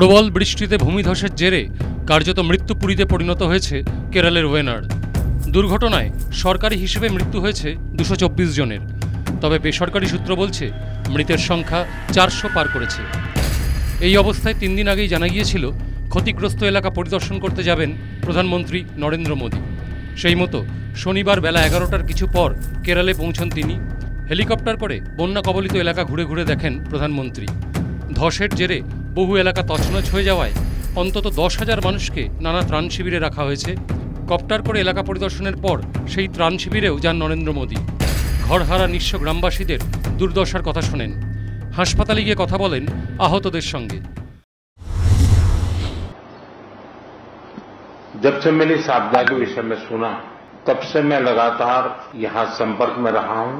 প্রবল বৃষ্টিতে ভূমিধসের জেরে কার্যত মৃত্যুপুরীতে পরিণত হয়েছে কেরলের ওয়েনাড। দুর্ঘটনায় সরকারি হিসেবে মৃত্যু হয়েছে 224 জনের, তবে বেসরকারি সূত্র বলছে মৃতের সংখ্যা 400 পার করেছে। এই অবস্থায় 3 দিন আগেই জানা গিয়েছিল ক্ষতিগ্রস্ত এলাকা পরিদর্শন করতে যাবেন প্রধানমন্ত্রী নরেন্দ্র মোদী। সেই মতো শনিবার বেলা 11টার কিছু পর কেরলে পৌঁছন তিনি। হেলিকপ্টার করে বন্যা কবলিত এলাকা ঘুরে ঘুরে দেখেন প্রধানমন্ত্রী। ধসের জেরে বহু এলাকা তছনছ হয়ে যাওয়ায় অন্তত 10,000 মানুষকে নানা ত্রাণ শিবিরে রাখা হয়েছে। কপ্টার করে এলাকা পরিদর্শনের পর সেই ত্রাণ শিবিরেও যান নরেন্দ্র মোদী। ঘরহারা নিঃস্ব গ্রামবাসীদের দুর্দশার কথা শোনেন। হাসপাতালে গিয়ে কথা বলেন আহতদের সঙ্গে। जब से मैंने इस आपदा के विषय में सुना, तब से मैं लगातार यहाँ संपर्क में रहा हूँ,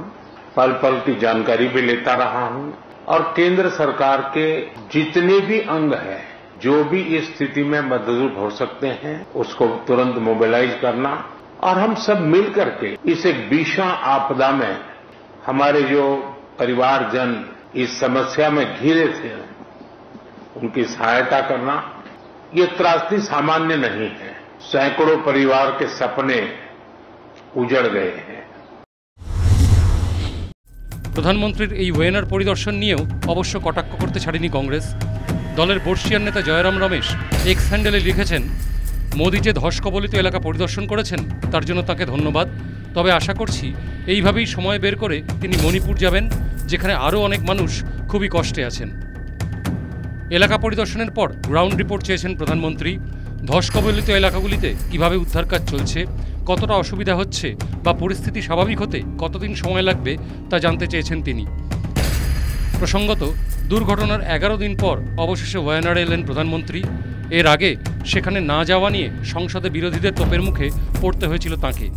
पल पल की जानकारी भी लेता रहा हूँ और केंद्र सरकार के जितने भी अंग हैं, जो भी इस स्थिति में मददरूप हो सकते हैं, उसको तुरंत मोबिलाइज करना और हम सब मिल करके इस एक भीषण आपदा में हमारे जो परिवारजन इस समस्या में घिरे थे, उनकी सहायता करना, ये त्रासदी सामान्य नहीं है। सैकड़ों परिवार के सपने उजड़ गए हैं। প্রধানমন্ত্রীর এই ওয়েনার পরিদর্শন নিয়েও অবশ্য কটাক্ষ করতে ছাড়েনি কংগ্রেস। দলের বর্ষিয়ান নেতা জয়রাম রমেশ এক্স হ্যান্ডেলে লিখেছেন, মোদী যে ধস কবলিত এলাকা পরিদর্শন করেছেন তার জন্য তাকে ধন্যবাদ। তবে আশা করছি এইভাবেই সময় বের করে তিনি মণিপুর যাবেন, যেখানে আরও অনেক মানুষ খুবই কষ্টে আছেন। এলাকা পরিদর্শনের পর গ্রাউন্ড রিপোর্ট চেয়েছেন প্রধানমন্ত্রী। ধস কবলিত এলাকাগুলিতে কীভাবে উদ্ধার কাজ চলছে, কতটা অসুবিধা হচ্ছে বা পরিস্থিতি স্বাভাবিক হতে কতদিন সময় লাগবে তা জানতে চেয়েছেন তিনি। প্রসঙ্গত, দুর্ঘটনার 11 দিন পর অবশেষে ওয়ায়নাড়ে এলেন প্রধানমন্ত্রী। এর আগে সেখানে না যাওয়া নিয়ে সংসদে বিরোধীদের তোপের মুখে পড়তে হয়েছিল তাঁকে।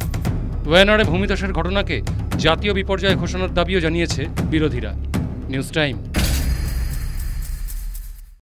ওয়ায়নাড়ে ভূমিধসের ঘটনাকে জাতীয় বিপর্যয় ঘোষণার দাবিও জানিয়েছে বিরোধীরা। News time.